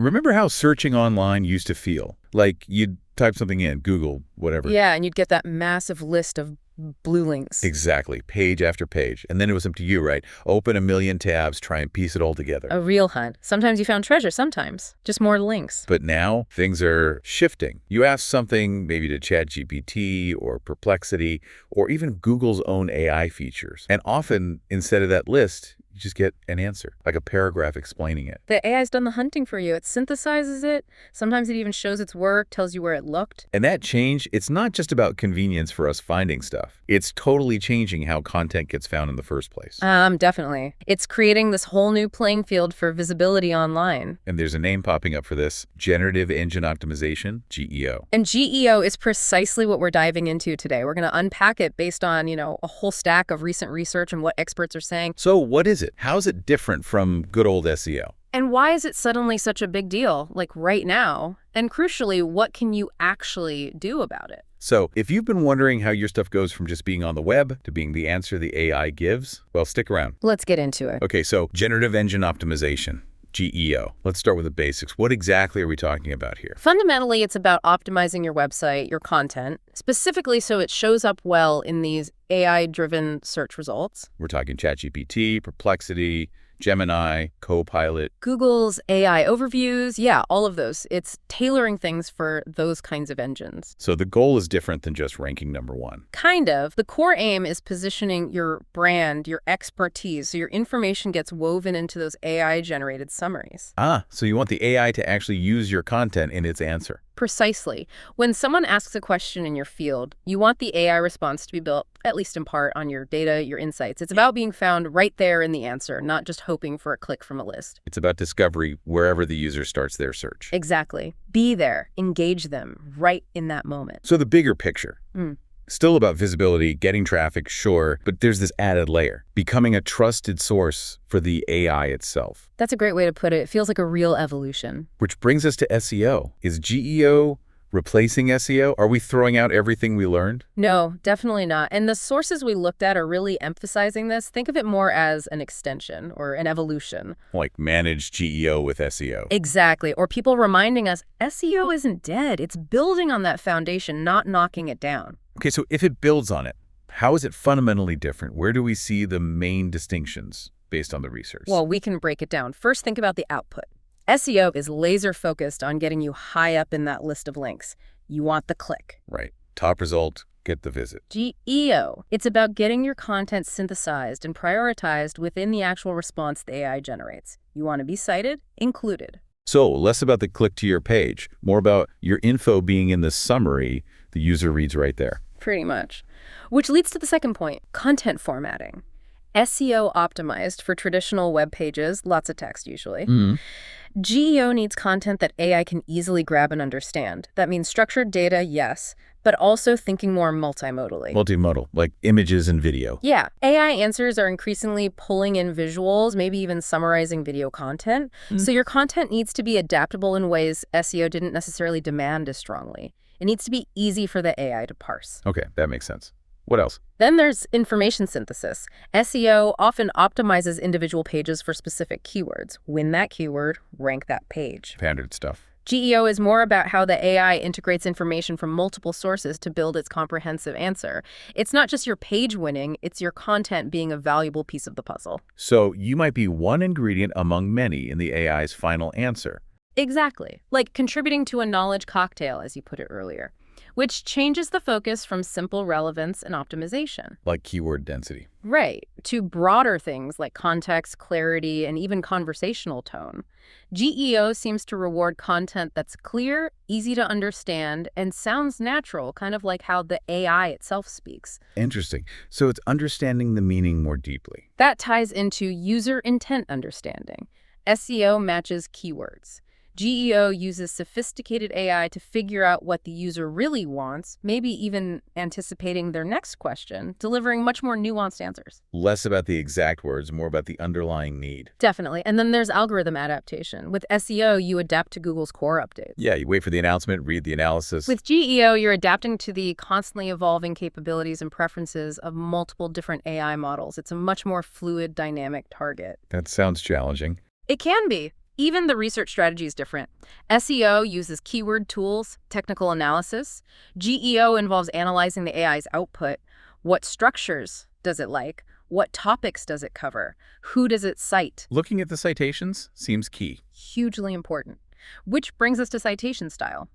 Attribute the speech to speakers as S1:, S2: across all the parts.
S1: Remember how searching online used to feel? Like you'd type something in, Google, whatever.
S2: Yeah, and you'd get that massive list of blue links.
S1: Exactly, page after page. And then it was up to you, right? Open a million tabs, try and piece it all together.
S2: A real hunt. Sometimes you found treasure, sometimes just more links.
S1: But now things are shifting. You ask something maybe to ChatGPT or Perplexity or even Google's own AI features. And often, instead of that list, you just get an answer, like a paragraph explaining it.
S2: The AI's done the hunting for you. It synthesizes it. Sometimes it even shows its work, tells you where it looked.
S1: And that change, it's not just about convenience for us finding stuff. It's totally changing how content gets found in the first place.
S2: Definitely. It's creating this whole new playing field for visibility online.
S1: And there's a name popping up for this, Generative Engine Optimization, GEO.
S2: And GEO is precisely what we're diving into today. We're going to unpack it based on, a whole stack of recent research and what experts are saying.
S1: So what is it? How is it different from good old SEO?
S2: And why is it suddenly such a big deal, like right now? And crucially, what can you actually do about it?
S1: So if you've been wondering how your stuff goes from just being on the web to being the answer the AI gives, well, stick around.
S2: Let's get into it.
S1: Okay, so Generative Engine Optimization, GEO. Let's start with the basics. What exactly are we talking about here?
S2: Fundamentally, it's about optimizing your website, your content, specifically so it shows up well in these AI-driven search results.
S1: We're talking ChatGPT, Perplexity, Gemini, Copilot.
S2: Google's AI overviews, yeah, all of those. It's tailoring things for those kinds of engines.
S1: So the goal is different than just ranking number one.
S2: Kind of. The core aim is positioning your brand, your expertise, so your information gets woven into those AI-generated summaries.
S1: So you want the AI to actually use your content in its answer.
S2: Precisely. When someone asks a question in your field, you want the AI response to be built, at least in part, on your data, your insights. It's about being found right there in the answer, not just hoping for a click from a list.
S1: It's about discovery wherever the user starts their search.
S2: Exactly. Be there. Engage them right in that moment.
S1: So the bigger picture. Still about visibility, getting traffic, sure, but there's this added layer, becoming a trusted source for the AI itself.
S2: That's a great way to put it. It feels like a real evolution.
S1: Which brings us to SEO. Is GEO replacing SEO? Are we throwing out everything we learned?
S2: No, definitely not. And the sources we looked at are really emphasizing this. Think of it more as an extension or an evolution.
S1: Like manage GEO with SEO.
S2: Exactly. Or people reminding us SEO isn't dead. It's building on that foundation, not knocking it down.
S1: Okay, so if it builds on it, how is it fundamentally different? Where do we see the main distinctions based on the research?
S2: Well, we can break it down. First, think about the output. SEO is laser-focused on getting you high up in that list of links. You want the click.
S1: Right. Top result, get the visit.
S2: GEO. It's about getting your content synthesized and prioritized within the actual response the AI generates. You want to be cited, included.
S1: So less about the click to your page, more about your info being in the summary the user reads right there.
S2: Pretty much. Which leads to the second point, content formatting. SEO optimized for traditional web pages, lots of text usually. GEO needs content that AI can easily grab and understand. That means structured data, yes, but also thinking more multimodally.
S1: Multimodal, like images and video.
S2: Yeah. AI answers are increasingly pulling in visuals, maybe even summarizing video content. So your content needs to be adaptable in ways SEO didn't necessarily demand as strongly. It needs to be easy for the AI to parse.
S1: Okay, that makes sense. What else?
S2: Then there's information synthesis. SEO often optimizes individual pages for specific keywords. Win that keyword, rank that page.
S1: Standard stuff.
S2: GEO is more about how the AI integrates information from multiple sources to build its comprehensive answer. It's not just your page winning, it's your content being a valuable piece of the puzzle.
S1: So you might be one ingredient among many in the AI's final answer.
S2: Exactly. Like contributing to a knowledge cocktail, as you put it earlier, which changes the focus from simple relevance and optimization.
S1: Like keyword density.
S2: Right. To broader things like context, clarity, and even conversational tone. GEO seems to reward content that's clear, easy to understand, and sounds natural, kind of like how the AI itself speaks.
S1: Interesting. So it's understanding the meaning more deeply.
S2: That ties into user intent understanding. SEO matches keywords. GEO uses sophisticated AI to figure out what the user really wants, maybe even anticipating their next question, delivering much more nuanced answers.
S1: Less about the exact words, more about the underlying need.
S2: Definitely. And then there's algorithm adaptation. With SEO, you adapt to Google's core updates.
S1: Yeah, you wait for the announcement, read the analysis.
S2: With GEO, you're adapting to the constantly evolving capabilities and preferences of multiple different AI models. It's a much more fluid, dynamic target.
S1: That sounds challenging.
S2: It can be. Even the research strategy is different. SEO uses keyword tools, technical analysis. GEO involves analyzing the AI's output. What structures does it like? What topics does it cover? Who does it cite?
S1: Looking at the citations seems key.
S2: Hugely important. Which brings us to citation style.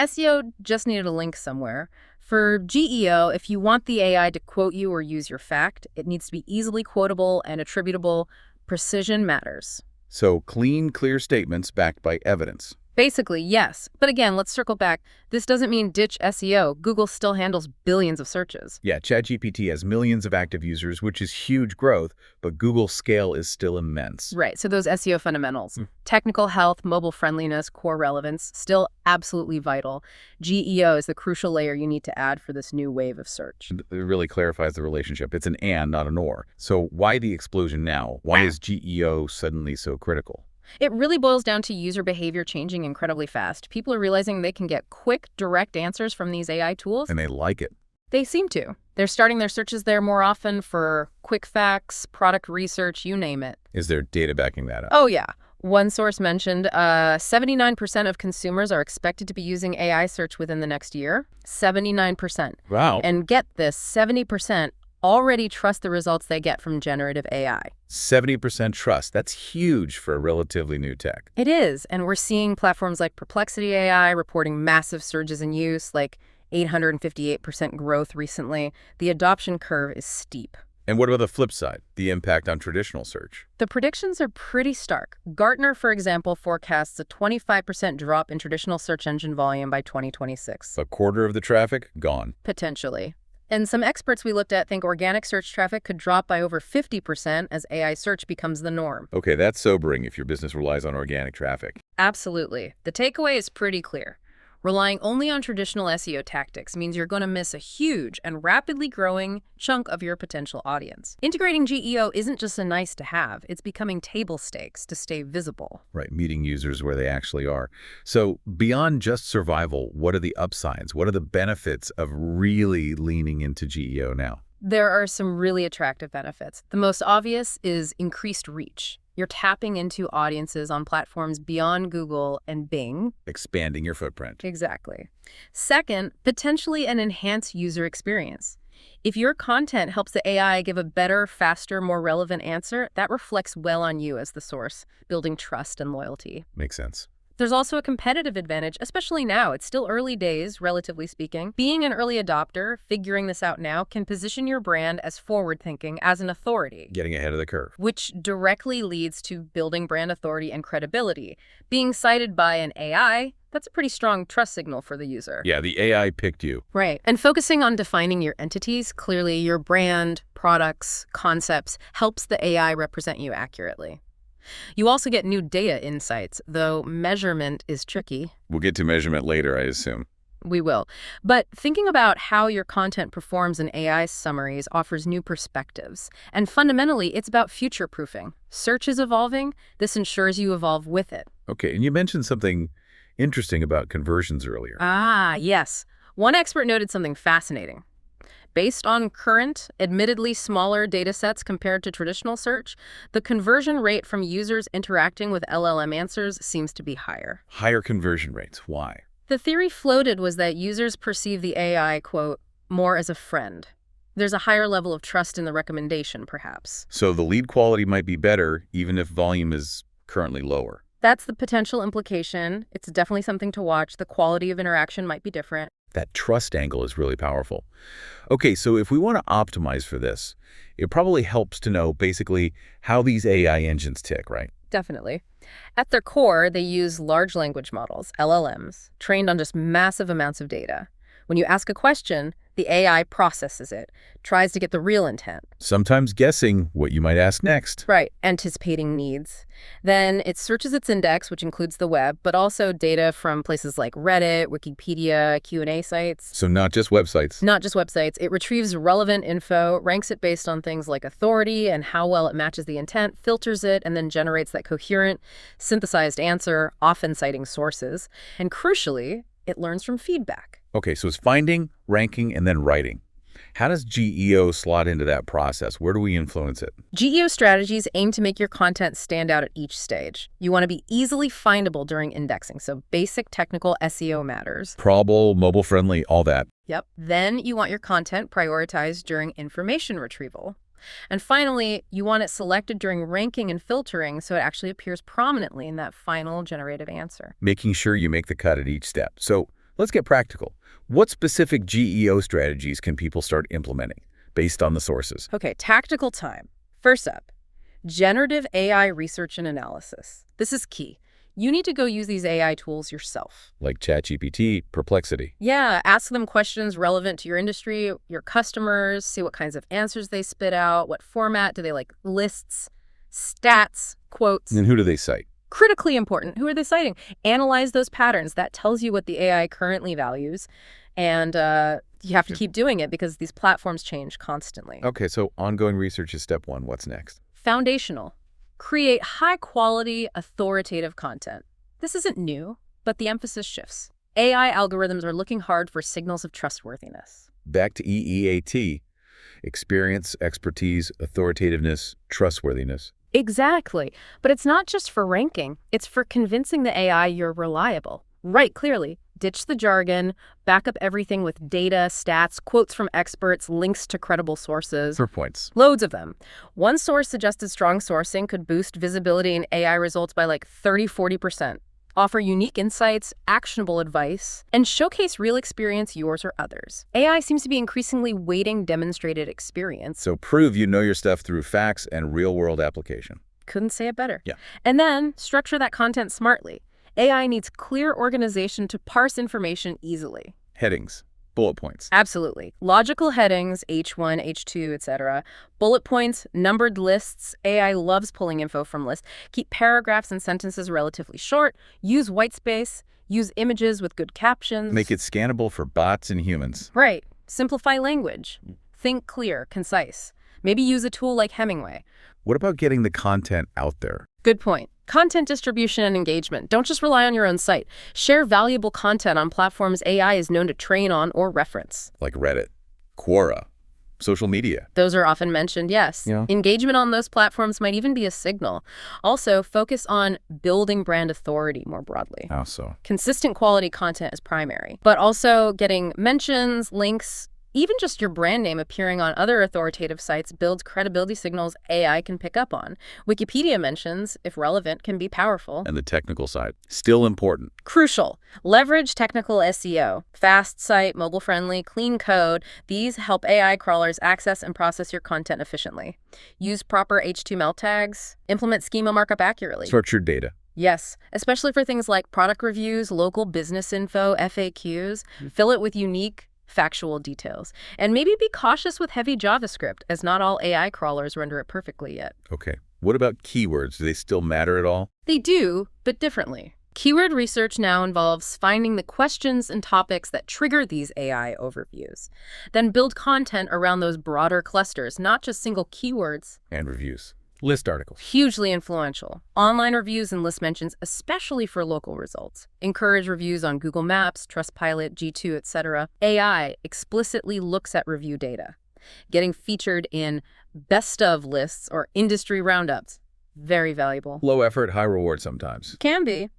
S2: SEO just needed a link somewhere. For GEO, if you want the AI to quote you or use your fact, it needs to be easily quotable and attributable. Precision matters.
S1: So clean, clear statements backed by evidence.
S2: Basically, yes. But again, let's circle back. This doesn't mean ditch SEO. Google still handles billions of searches.
S1: Yeah, ChatGPT has millions of active users, which is huge growth, but Google's scale is still immense.
S2: Right, so those SEO fundamentals, technical health, mobile friendliness, core relevance, still absolutely vital. GEO is the crucial layer you need to add for this new wave of search.
S1: It really clarifies the relationship. It's an and, not an or. So why the explosion now? Why is GEO suddenly so critical?
S2: It really boils down to user behavior changing incredibly fast. People are realizing they can get quick, direct answers from these AI tools.
S1: And they like it.
S2: They seem to. They're starting their searches there more often for quick facts, product research, you name it.
S1: Is there data backing that up?
S2: Oh, yeah. One source mentioned 79% of consumers are expected to be using AI search within the next year. 79%.
S1: Wow.
S2: And get this, 70% already trust the results they get from generative AI.
S1: 70% trust. That's huge for a relatively new tech.
S2: It is, and we're seeing platforms like Perplexity AI reporting massive surges in use, like 858% growth recently. The adoption curve is steep.
S1: And what about the flip side, the impact on traditional search?
S2: The predictions are pretty stark. Gartner, for example, forecasts a 25% drop in traditional search engine volume by 2026.
S1: A quarter of the traffic gone.
S2: Potentially. And some experts we looked at think organic search traffic could drop by over 50% as AI search becomes the norm.
S1: Okay, that's sobering if your business relies on organic traffic.
S2: Absolutely. The takeaway is pretty clear. Relying only on traditional SEO tactics means you're going to miss a huge and rapidly growing chunk of your potential audience. Integrating GEO isn't just a nice to have, it's becoming table stakes to stay visible.
S1: Right, meeting users where they actually are. So beyond just survival, what are the upsides? What are the benefits of really leaning into GEO now?
S2: There are some really attractive benefits. The most obvious is increased reach. You're tapping into audiences on platforms beyond Google and Bing.
S1: Expanding your footprint.
S2: Exactly. Second, potentially an enhanced user experience. If your content helps the AI give a better, faster, more relevant answer, that reflects well on you as the source, building trust and loyalty.
S1: Makes sense.
S2: There's also a competitive advantage, especially now. It's still early days, relatively speaking. Being an early adopter, figuring this out now, can position your brand as forward-thinking, as an authority.
S1: Getting ahead of the curve.
S2: Which directly leads to building brand authority and credibility. Being cited by an AI, that's a pretty strong trust signal for the user.
S1: Yeah, the AI picked you.
S2: Right. And focusing on defining your entities, clearly your brand, products, concepts, helps the AI represent you accurately. You also get new data insights, though measurement is tricky.
S1: We'll get to measurement later, I assume.
S2: We will. But thinking about how your content performs in AI summaries offers new perspectives. And fundamentally, it's about future-proofing. Search is evolving. This ensures you evolve with it.
S1: Okay, and you mentioned something interesting about conversions earlier.
S2: Ah, yes. One expert noted something fascinating. Based on current, admittedly smaller data sets compared to traditional search, the conversion rate from users interacting with LLM answers seems to be higher.
S1: Higher conversion rates. Why?
S2: The theory floated was that users perceive the AI, quote, more as a friend. There's a higher level of trust in the recommendation, perhaps.
S1: So the lead quality might be better, even if volume is currently lower.
S2: That's the potential implication. It's definitely something to watch. The quality of interaction might be different.
S1: That trust angle is really powerful. Okay, so if we want to optimize for this, it probably helps to know basically how these AI engines tick, right?
S2: Definitely. At their core, they use large language models, LLMs, trained on just massive amounts of data. When you ask a question, the AI processes it, tries to get the real intent.
S1: Sometimes guessing what you might ask next.
S2: Right, anticipating needs. Then it searches its index, which includes the web, but also data from places like Reddit, Wikipedia, Q&A sites.
S1: So not just websites.
S2: Not just websites. It retrieves relevant info, ranks it based on things like authority and how well it matches the intent, filters it, and then generates that coherent, synthesized answer, often citing sources. And crucially, it learns from feedback.
S1: Okay, so it's finding, ranking, and then writing. How does GEO slot into that process? Where do we influence it?
S2: GEO strategies aim to make your content stand out at each stage. You want to be easily findable during indexing, so basic technical SEO matters.
S1: Crawlable, mobile-friendly, all that.
S2: Yep. Then you want your content prioritized during information retrieval. And finally, you want it selected during ranking and filtering so it actually appears prominently in that final generative answer.
S1: Making sure you make the cut at each step. So let's get practical. What specific GEO strategies can people start implementing based on the sources?
S2: Okay, tactical time. First up, generative AI research and analysis. This is key. You need to go use these AI tools yourself.
S1: Like ChatGPT, Perplexity.
S2: Yeah, ask them questions relevant to your industry, your customers, see what kinds of answers they spit out, what format, do they like lists, stats, quotes.
S1: And who do they cite?
S2: Critically important. Who are they citing? Analyze those patterns. That tells you what the AI currently values. And you have to keep doing it because these platforms change constantly.
S1: Okay, so ongoing research is step one. What's next?
S2: Foundational. Create high-quality, authoritative content. This isn't new, but the emphasis shifts. AI algorithms are looking hard for signals of trustworthiness.
S1: Back to EEAT. Experience, expertise, authoritativeness, trustworthiness.
S2: Exactly. But it's not just for ranking. It's for convincing the AI you're reliable. Write clearly. Ditch the jargon. Back up everything with data, stats, quotes from experts, links to credible sources.
S1: For points.
S2: Loads of them. One source suggested strong sourcing could boost visibility in AI results by like 30–40%. Offer unique insights, actionable advice, and showcase real experience, yours or others. AI seems to be increasingly weighting demonstrated experience.
S1: So prove you know your stuff through facts and real-world application.
S2: Couldn't say it better.
S1: Yeah.
S2: And then structure that content smartly. AI needs clear organization to parse information easily.
S1: Headings, bullet points.
S2: Absolutely. Logical headings, H1, H2, etc. Bullet points, numbered lists. AI loves pulling info from lists. Keep paragraphs and sentences relatively short. Use white space. Use images with good captions.
S1: Make it scannable for bots and humans.
S2: Right. Simplify language. Think clear, concise. Maybe use a tool like Hemingway.
S1: What about getting the content out there?
S2: Good point. Content distribution and engagement. Don't just rely on your own site. Share valuable content on platforms AI is known to train on or reference.
S1: Like Reddit, Quora, social media.
S2: Those are often mentioned, yes.
S1: Yeah.
S2: Engagement on those platforms might even be a signal. Also, focus on building brand authority more broadly.
S1: How so?
S2: Consistent quality content is primary, but also getting mentions, links, even just your brand name appearing on other authoritative sites builds credibility signals AI can pick up on. Wikipedia mentions, if relevant, can be powerful.
S1: And the technical side, still important.
S2: Crucial. Leverage technical SEO. Fast site, mobile-friendly, clean code. These help AI crawlers access and process your content efficiently. Use proper HTML tags. Implement schema markup accurately.
S1: Structured data.
S2: Yes, especially for things like product reviews, local business info, FAQs. Fill it with unique, factual details. And maybe be cautious with heavy JavaScript, as not all AI crawlers render it perfectly yet.
S1: Okay. What about keywords? Do they still matter at all?
S2: They do, but differently. Keyword research now involves finding the questions and topics that trigger these AI overviews. Then build content around those broader clusters, not just single keywords.
S1: And reviews. List articles.
S2: Hugely influential. Online reviews and list mentions, especially for local results. Encourage reviews on Google Maps, Trustpilot, G2, etc. AI explicitly looks at review data. Getting featured in best of lists or industry roundups. Very valuable.
S1: Low effort, high reward sometimes.
S2: Can be.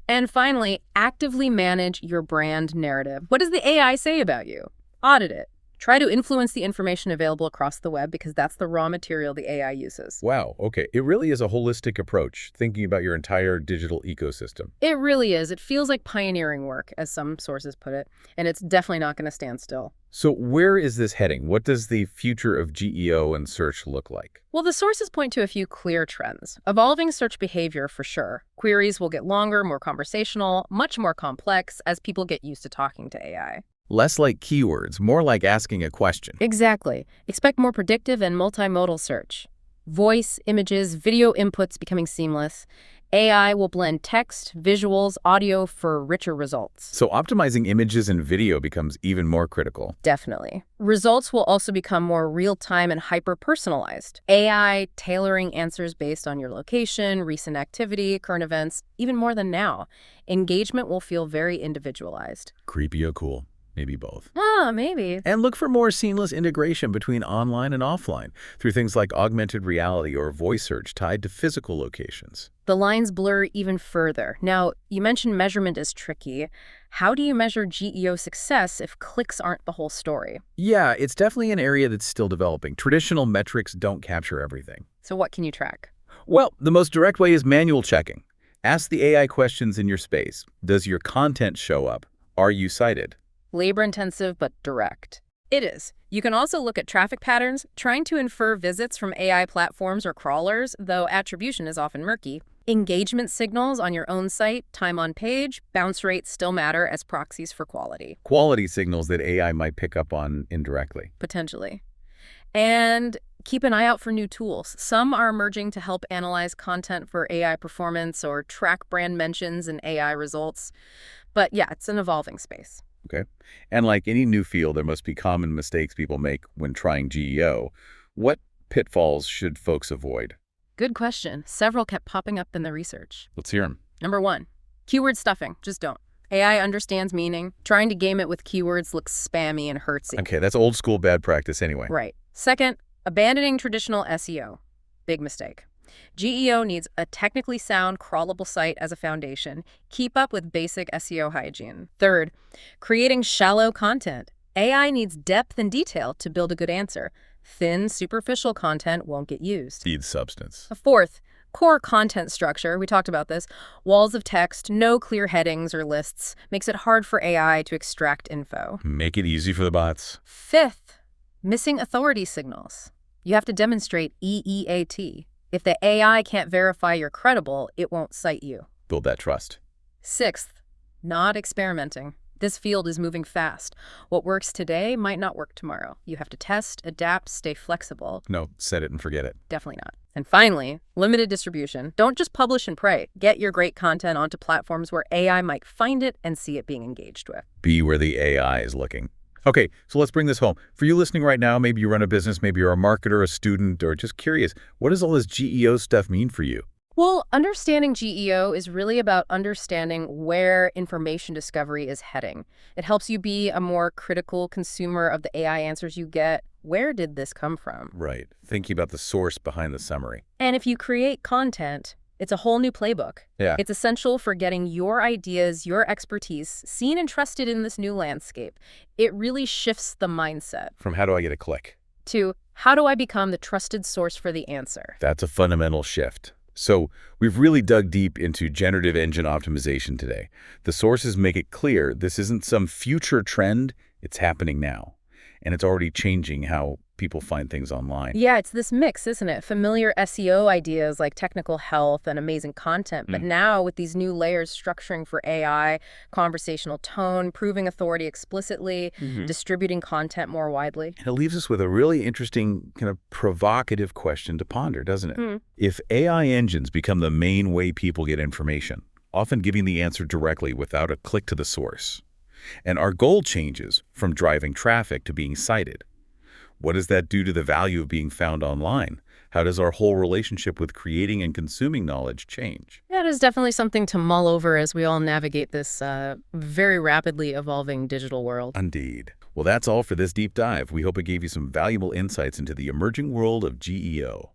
S2: And finally, actively manage your brand narrative. What does the AI say about you? Audit it. Try to influence the information available across the web because that's the raw material the AI uses.
S1: Wow, okay. It really is a holistic approach, thinking about your entire digital ecosystem.
S2: It really is. It feels like pioneering work, as some sources put it, and it's definitely not going to stand still.
S1: So where is this heading? What does the future of GEO and search look like?
S2: Well, the sources point to a few clear trends. Evolving search behavior, for sure. Queries will get longer, more conversational, much more complex as people get used to talking to AI.
S1: Less like keywords, more like asking a question.
S2: Exactly. Expect more predictive and multimodal search. Voice, images, video inputs becoming seamless. AI will blend text, visuals, audio for richer results.
S1: So optimizing images and video becomes even more critical.
S2: Definitely. Results will also become more real-time and hyper-personalized. AI tailoring answers based on your location, recent activity, current events, even more than now. Engagement will feel very individualized.
S1: Creepy or cool? Maybe both.
S2: Maybe.
S1: And look for more seamless integration between online and offline through things like augmented reality or voice search tied to physical locations.
S2: The lines blur even further. Now, you mentioned measurement is tricky. How do you measure GEO success if clicks aren't the whole story?
S1: Yeah, it's definitely an area that's still developing. Traditional metrics don't capture everything.
S2: So what can you track?
S1: Well, the most direct way is manual checking. Ask the AI questions in your space. Does your content show up? Are you cited?
S2: Labor-intensive but direct. It is. You can also look at traffic patterns, trying to infer visits from AI platforms or crawlers, though attribution is often murky. Engagement signals on your own site, time on page, bounce rates still matter as proxies for quality.
S1: Quality signals that AI might pick up on indirectly.
S2: Potentially. And keep an eye out for new tools. Some are emerging to help analyze content for AI performance or track brand mentions and AI results. But yeah, it's an evolving space.
S1: Okay. And like any new field, there must be common mistakes people make when trying GEO. What pitfalls should folks avoid?
S2: Good question. Several kept popping up in the research.
S1: Let's hear them.
S2: Number 1, keyword stuffing. Just don't. AI understands meaning. Trying to game it with keywords looks spammy and hurtsy.
S1: Okay, that's old school bad practice anyway.
S2: Right. Second, abandoning traditional SEO. Big mistake. GEO needs a technically sound, crawlable site as a foundation. Keep up with basic SEO hygiene. Third, creating shallow content. AI needs depth and detail to build a good answer. Thin, superficial content won't get used.
S1: Needs substance.
S2: Fourth, core content structure. We talked about this. Walls of text, no clear headings or lists. Makes it hard for AI to extract info.
S1: Make it easy for the bots.
S2: Fifth, missing authority signals. You have to demonstrate EEAT. If the AI can't verify you're credible, it won't cite you.
S1: Build that trust.
S2: Sixth, not experimenting. This field is moving fast. What works today might not work tomorrow. You have to test, adapt, stay flexible.
S1: No, set it and forget it.
S2: Definitely not. And finally, limited distribution. Don't just publish and pray. Get your great content onto platforms where AI might find it and see it being engaged with.
S1: Be where the AI is looking. Okay, so let's bring this home. For you listening right now, maybe you run a business, maybe you're a marketer, a student, or just curious, what does all this GEO stuff mean for you?
S2: Well, understanding GEO is really about understanding where information discovery is heading. It helps you be a more critical consumer of the AI answers you get. Where did this come from?
S1: Right, thinking about the source behind the summary.
S2: And if you create content, it's a whole new playbook.
S1: Yeah.
S2: It's essential for getting your ideas, your expertise, seen and trusted in this new landscape. It really shifts the mindset
S1: From how do I get a click?
S2: to how do I become the trusted source for the answer?
S1: That's a fundamental shift. So we've really dug deep into generative engine optimization today. The sources make it clear this isn't some future trend, it's happening now. And it's already changing how people find things online.
S2: Yeah, it's this mix, isn't it? Familiar SEO ideas like technical health and amazing content, but now with these new layers structuring for AI, conversational tone, proving authority explicitly, distributing content more widely.
S1: And it leaves us with a really interesting, kind of provocative question to ponder, doesn't it? If AI engines become the main way people get information, often giving the answer directly without a click to the source, and our goal changes from driving traffic to being cited, what does that do to the value of being found online? How does our whole relationship with creating and consuming knowledge change?
S2: Yeah, it is definitely something to mull over as we all navigate this very rapidly evolving digital world.
S1: Indeed. Well, that's all for this deep dive. We hope it gave you some valuable insights into the emerging world of GEO.